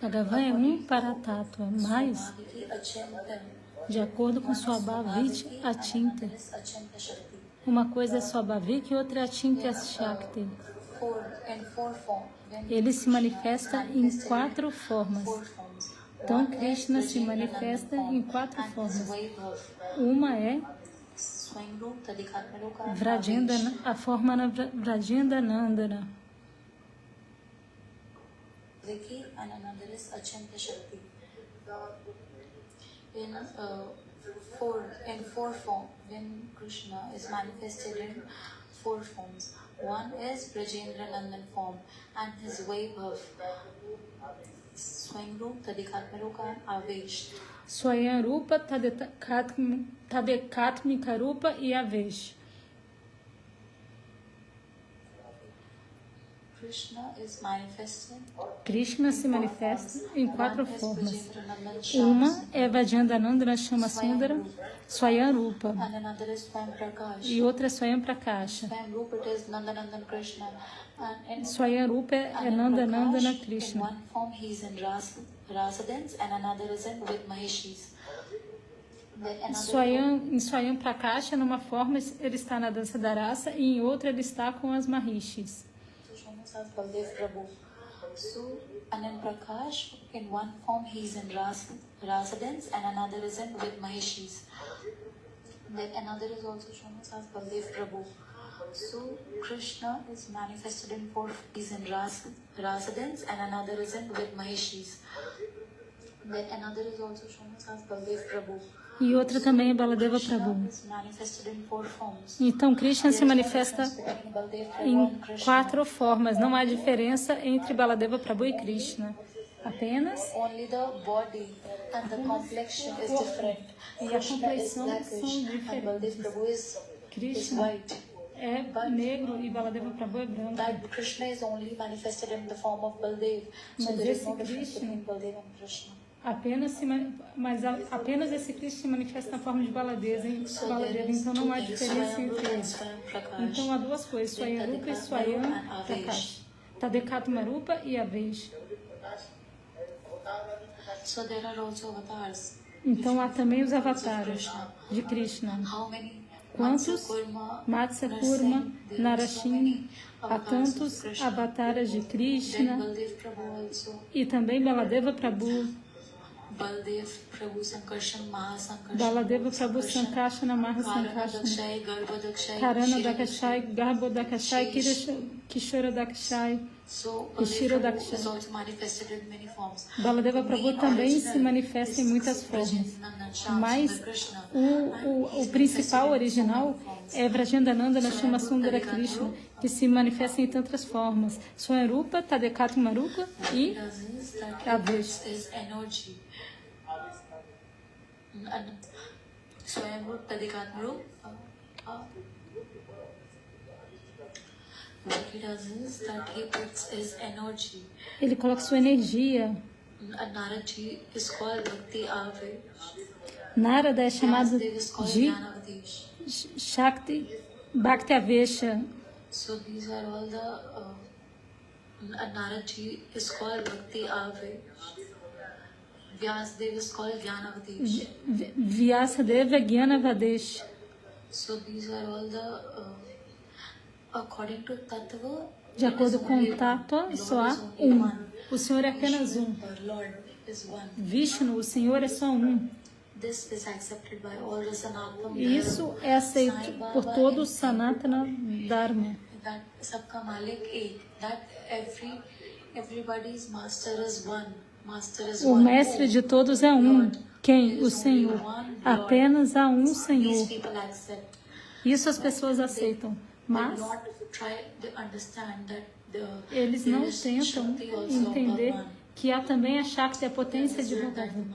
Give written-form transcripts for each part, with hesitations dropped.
Bhagavan é um Paratattva, mas, de acordo com Swabhavit Achinta, uma coisa é Swabhavik e outra é Achinta Shakti. Ele se manifesta em 4 formas. Então, Krishna se manifesta em 4 formas. Uma é Vrajendana, a forma Vrajendanandana. In four form, when Krishna is manifested in 4 forms. One is Brajendranandan form and his Vaibhav, Swayamrupa, Tadikatmarupa and Avesh. Swayamrupa, Tadekatmika Rupa e Avesh. Krishna se manifesta em 4 formas. Uma é Vajandanandana Shama Sundara, Swayamrupa, e outra é Swayam Prakasha. Swayamrupa é Nandanandana Krishna. Em Swayam Prakasha, numa forma ele está na dança da raça e em outra ele está com as Mahishis. Baldev Prabhu. So, Anand Prakash, in one form he is in rasa dance and another is in with Mahishis. Then another is also shown as Baldev Prabhu. So, Krishna is manifested in 4 forms. He is in rasa dance and another is in with Mahishis. Then another is also shown as Baldev Prabhu. E outra também é Baladeva Prabhu. Então, Krishna se manifesta em 4 formas. Não há diferença entre Baladeva Prabhu e Krishna. Apenas. E a complexão são diferentes. Krishna é negro e Baladeva Prabhu é branco. Mas esse Krishna... Apenas esse Krishna se manifesta na forma de Baladeva, então não há diferença entre eles. Então há 2 coisas, Swayamrupa e Swayam Prakash, Tadekatmarupa e Avesh. Então há também os avataras de Krishna. Quantos? Matsya Kurma, Narashin, há tantos avataras de Krishna e também Baladeva Prabhu. Baladeva Prabhu Sankarsana Mahasankarsana Karana Dakashai, Garbo Dakashai, Kishora Dakashai, Kishira Dakashai. Baladeva Prabhu também se manifesta em muitas formas, mas o principal original é Vrajendanandana Shama Sundara Krishna, que se manifesta em tantas formas. Swayamrupa, Tadekatmarupa e Avesh. Swayamrupa, Tadekatmarupa. What he does is that he puts his energy. Ele coloca sua energia. Narada is called Bhakti Avesh. Narada é chamado de Shakti Bhakti Avesha. So these are all the Narada is called Bhakti Avesh. Vyasadeva is called Jnanavadesh. Vyasadeva é Jnanavadesh. So these are all the according to Tattva. De acordo com o Tattva, só há um. O Senhor é apenas um. Vishnu, o Senhor é só um. E isso é aceito por todo o Sanatana Dharma. O mestre de todos é um. Quem? O Senhor. Apenas há um Senhor. Isso as pessoas aceitam. Mas eles não tentam entender que há também a Shakti, a potência de Bhagavan.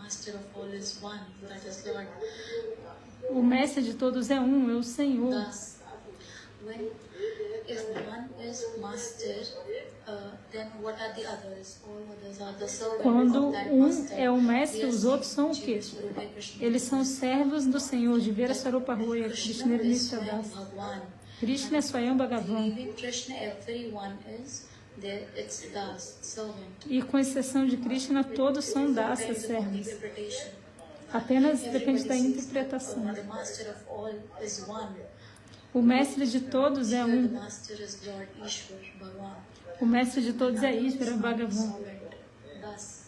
O mestre de todos é um, é o Senhor. Quando um é o mestre, os outros são o quê? Eles são servos do Senhor, de Vera Sarupa Roya, Krishna Nishtadas. Krishna é Swayam Bhagavan. It's das, servant. E com exceção de Krishna, todos são dasas, servos. Interpretation. Apenas depende da Everybody says, interpretação. the master of all is one. O mestre de todos é The um. master is Lord Ishwar, Bhagavan. O mestre de todos é Ishvara Bhagavan. Servant, das.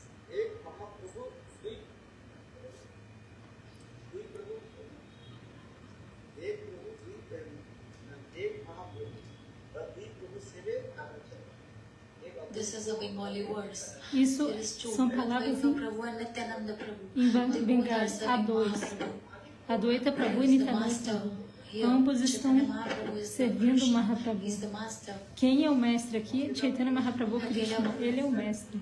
This is a Bengali words. Isso It is true. são palavras Advaita Prabhu and Nityananda Prabhu. em They both are Bengali. serving Há dois. Mahaprabhu. Adwaita Prabhu e He is the Nityananda master Prabhu. here. Ambos estão Chaitanya Mahaprabhu is the servindo Krishna. Mahaprabhu. He is the master. Quem é o mestre aqui? Chaitanya Mahaprabhu Krishna. Ele é o mestre.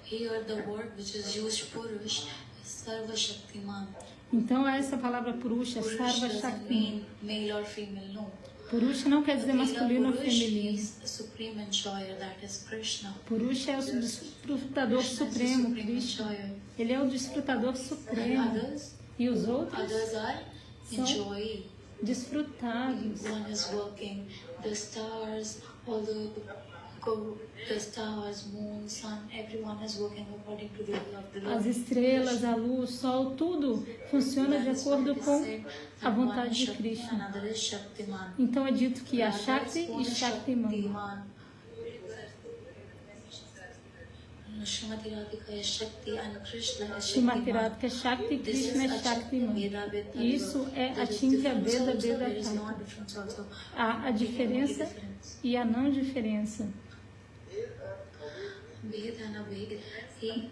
Here the word which is used Purush is Sarva Shaktiman. Então essa palavra Purusha, Purush Sarva doesn't Shakti. mean male or female, no. Purusha não quer dizer masculino ou Purush feminino. is the supreme enjoyer, that is Krishna. Purusha é o desfrutador Krishna is the supremo, supreme Krishna. enjoyer. Ele é o desfrutador And supremo. others E os outros are são enjoying. desfrutados. One is working. The stars, the stars, moon, sun, everyone is working according to the will of the Lord. As estrelas, a luz, o sol, tudo funciona de acordo com a vontade de Krishna. Another is Shaktiman. Então é dito que há Shakti e Shaktiman. Shrimati Radhika is Shakti and Krishna is Shrimati Shaktiman. Radhika é Shakti, Krishna é Shaktiman. Isso atinge a Veda, Veda Tattva. Há a diferença e a não diferença.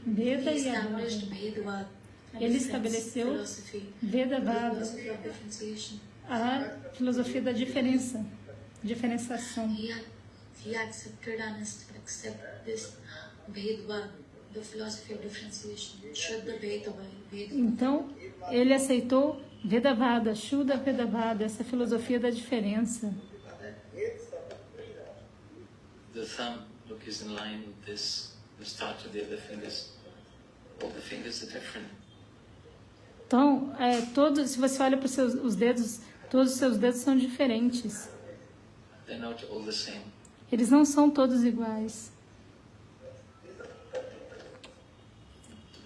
Veda e a não. Ele estabeleceu Vedavada, a filosofia da diferença, diferenciação. He accepted and accept this Vedavad, the philosophy of differentiation. Shuddha Vedava. Então, ele aceitou Vedavada, Shuddha Vedavada, essa filosofia da diferença. The thumb, look, is in line with this. The start of the other fingers. All the fingers are different. Então, se você olha para os dedos, todos os seus dedos são diferentes. They're not all the same. Eles não são todos iguais.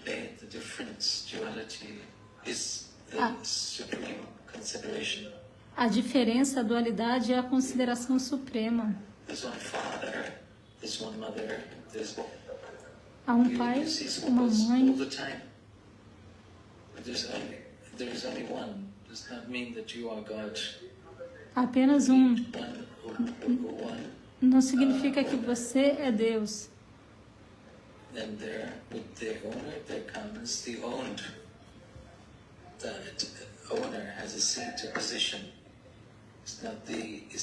The difference, duality, is the supreme consideration. A diferença, a dualidade é a consideração suprema. There's one father, there's one mother, there's Há um pai, you see uma all mãe. the time. There is only one. Does not mean that you are God. Apenas um. One. Não significa que você é Deus. Then there, with the owner, there comes the owned. The owner has a seat, a position. It's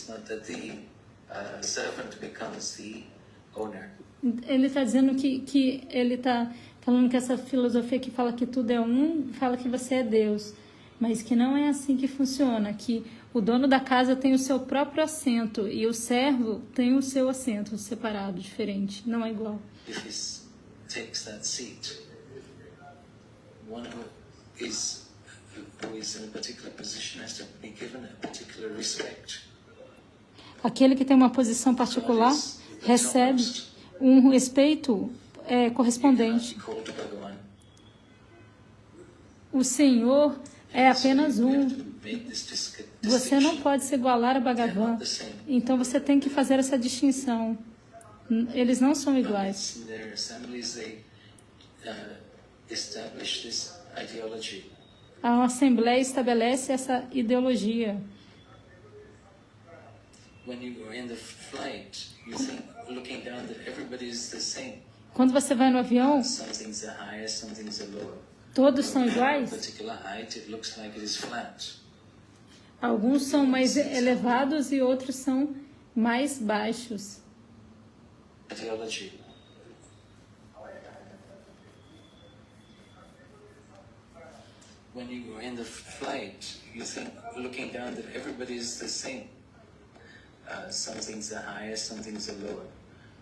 not that the servant becomes the owner. Ele está dizendo que ele está falando que essa filosofia que fala que tudo é um, fala que você é Deus. Mas que não é assim que funciona, que o dono da casa tem o seu próprio assento e o servo tem o seu assento separado, diferente, não é igual. If he takes that seat, one who is in a particular position has to be given a particular respect. Aquele que tem uma posição particular recebe um respeito correspondente. O Senhor é apenas um. Você não pode se igualar a Bhagavan. Então você tem que fazer essa distinção. Eles não são iguais. A Assembleia estabelece essa ideologia. Quando você vai no avião, todos são iguais? Alguns são mais elevados e outros são mais baixos. When you are in the flight, you think, looking down, that everybody is the same. Some things are higher, some things are lower.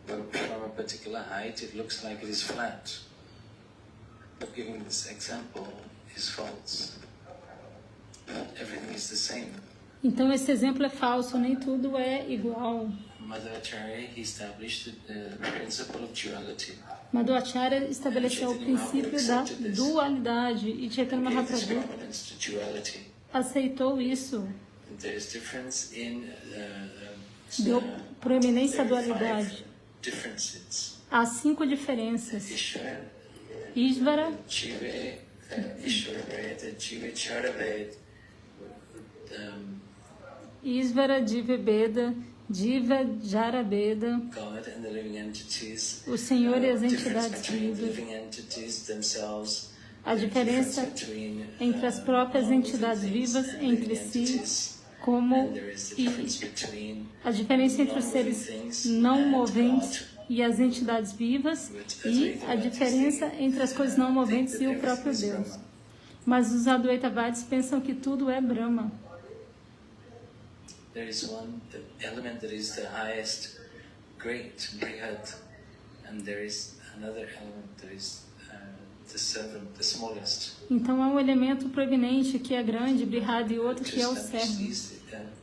But from a particular height, it looks like it is flat. But giving this example is false. Everything is the same. Então esse exemplo é falso, nem tudo é igual. Madhvacharya, he established the principle of duality. Madhvacharya estabeleceu o princípio da dualidade e Chaitanya Gave this Mahaprabhu prominence to duality. aceitou isso, There is difference in deu proeminência à there are dualidade. 5 differences. Há 5 diferenças. Ishvara, Isvara, Jive, Ishvara Veda, Jive Chara Veda, Isvara, Diva Beda, Diva Jara Beda, God and the living entities, o Senhor e as difference entidades between vivas, living entities themselves, a diferença between entre as próprias entidades vivas entre si, como and there is the e difference between a diferença entre os seres não moventes e as entidades vivas e a diferença entre as coisas não moventes e o próprio Deus. Mas os Advaitavadis pensam que tudo é Brahma. there is one element that is the highest, great, brihad, and there is another element that is the servant, the smallest. Então há um elemento proeminente que é grande, Brihad, e outro To que é o establish servo. these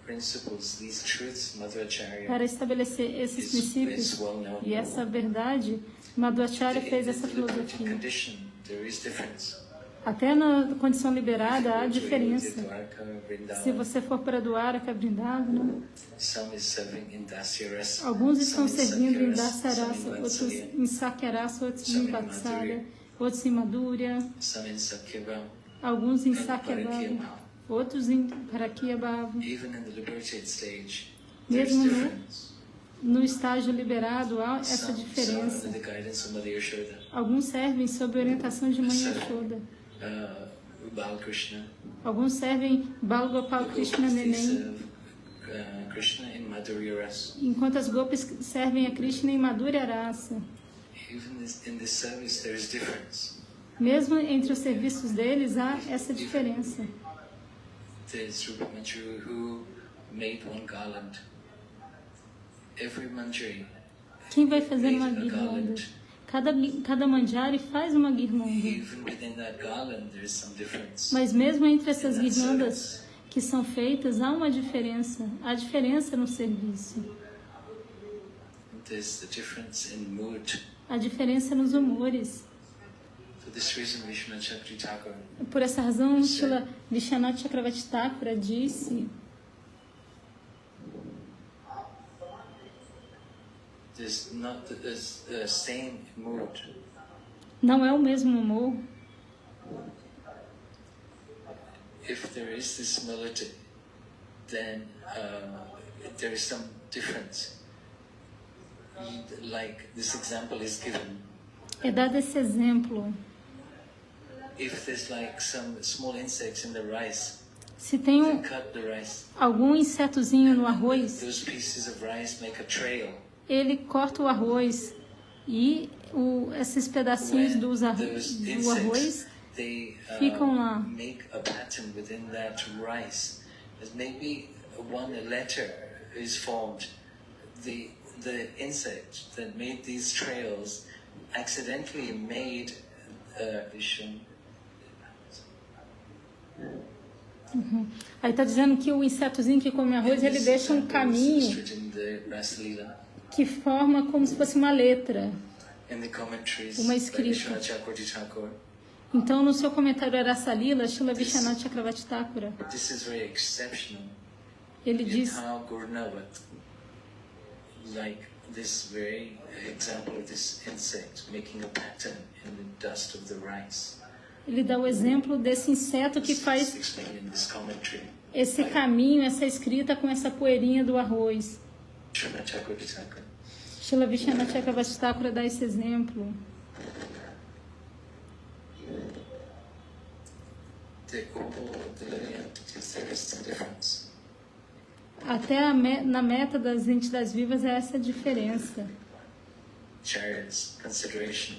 principles, these truths, Madhvacharya Para estabelecer esses princípios well known. e essa verdade, Madhvacharya fez essa In the liberated filosofia. condition, there is difference. Até na condição liberada há To diferença. Dwarka, Vrindavan, Se você for para Dwaraka, Vrindavana, some is serving in Dasya Rasa, alguns estão some in servindo em Sakya Rasa, Dasarasa, some in outros Vatsalya, em Sakyarasa, outros em Vatsalya, outros em Madhurya, some in Sakyabhava, alguns em and Sakyabhava, Parakiyabhava. outros em Parakiyabhava. Even in the liberated stage, there is Mesmo difference. no estágio liberado há essa Some diferença. under the guidance of Mother Yashoda, Alguns servem sob a orientação de Mãe Yashoda. Balakrishna. Alguns servem Bal Gopal Krishna They Neném, serve Krishna in Madhurya Rasa. enquanto as gopis servem a Krishna em Madhurya Rasa. Even in this service, there is difference. Mesmo entre os serviços deles há essa diferença. There's Rupa Manjari who made one garland. Every Manjari Quem vai fazer made uma a guirlanda? garland. Cada manjari faz uma guirlanda. Even within that garland, there is some difference. Mas mesmo entre essas In that guirlandas service. que são feitas, há uma diferença. Há diferença no serviço. There's the difference in mood. Há diferença nos humores. For this reason, Vishnu Chakri Thakur Por essa razão, Srila Vishwanath Chakravarti Thakura disse: there's not the same mood. não é o mesmo humor. If there is this melody, then there is some difference. Like this example is given. É dado esse exemplo. If there's like some small insects in the rice, Se tem they cut the rice. algum insetozinho no arroz, Those pieces of rice make a trail. ele corta o arroz e esses pedacinhos When do those arroz insects, they ficam lá. make a pattern within that rice. As maybe one letter is formed. The insect that made these trails accidentally made Aí está dizendo que o insetozinho que come arroz, ele deixa um caminho in the Rasalila. que forma como se fosse uma letra. In the commentaries Uma by escrita. Vishwanath Chakravarti Thakur, Então, no seu comentário Arasalila, Srila Vishwanath Chakravarti Thakura, this is very exceptional. ele In diz how Gurnavat, like this very example of this insect making a pattern in the dust of the rice. ele dá o exemplo desse inseto que This is faz explained in this commentary. esse caminho, essa escrita com essa poeirinha do arroz. Vishwanath Chakravarti Thakur. Srila Vishwanath Chakravarti Thakura dá esse exemplo. The living entities, there is some difference. Até na meta das entidades vivas há essa diferença, Chariots, consideration.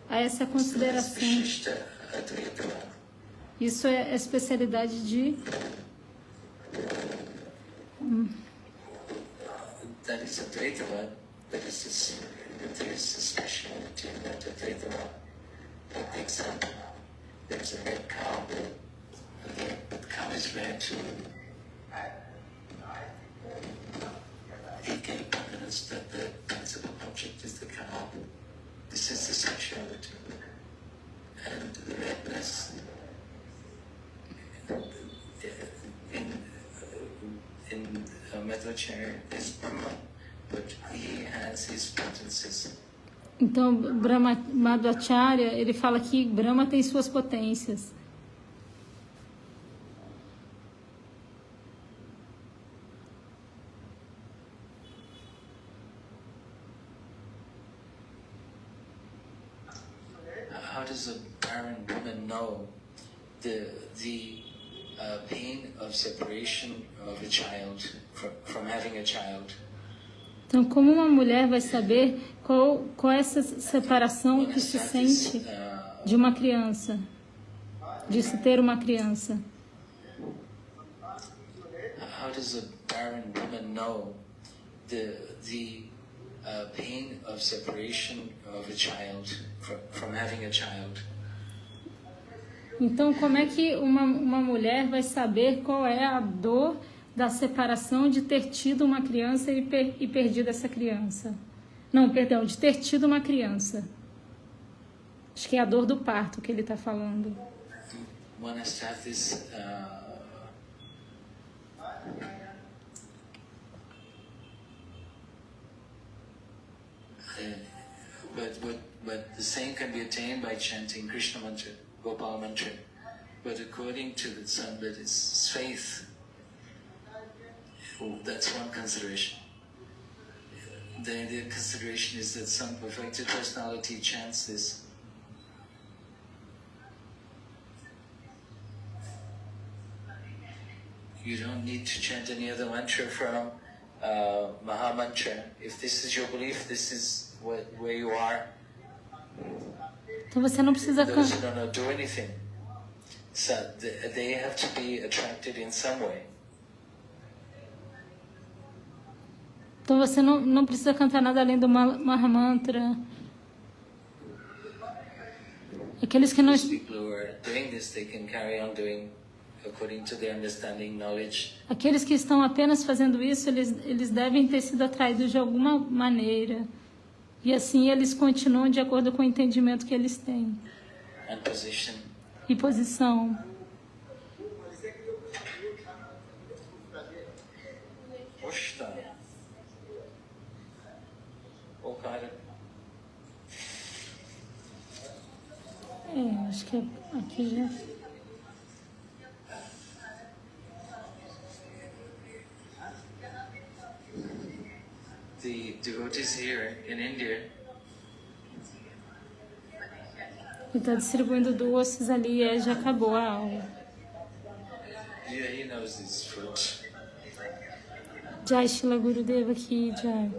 há essa consideração. Vishishta Advaita. Isso é a especialidade de That is Advaita, but there is a speciality in that Advaita. Like the example, there's a red cow. The cow is red. object is the cow. This is the sexuality. And the redness in Madhvacharya is Brahma, but he has his potencies. Então, Madhvacharya, ele fala que Brahma tem suas potências. How does a barren woman know the pain of separation of a child from having a child? Então, como uma mulher vai saber qual é essa separação que se sente de uma criança, de se ter uma criança? How does a barren woman know the pain of separation of a child from having a child? Então, como é que uma mulher vai saber qual é a dor da separação de ter tido uma criança e perdido essa criança? Não, perdão, de ter tido uma criança. Acho que é a dor do parto que ele está falando. One has to have this but the same can be attained by chanting Krishna mantra, Gopal mantra. But according to the son, that is faith. That's one consideration. The consideration is that some perfected personality chants this. You don't need to chant any other mantra from Maha Mantra. If this is your belief, this is where you are. Então você não precisa Those who don't do anything, so they have to be attracted in some way. Então você não precisa cantar nada além do Mahamantra. Aqueles que não... Those people who are doing this, they can carry on doing according to their understanding, knowledge. Aqueles que estão apenas fazendo isso, eles devem ter sido atraídos de alguma maneira. E assim eles continuam de acordo com o entendimento que eles têm. And position. E posição. Pushta. O cara. Acho que aqui já... The devotees here in India, Ele está distribuindo doces ali e já acabou a aula. yeah, he knows this fruit. Jai Shila Gurudeva Ki Jai.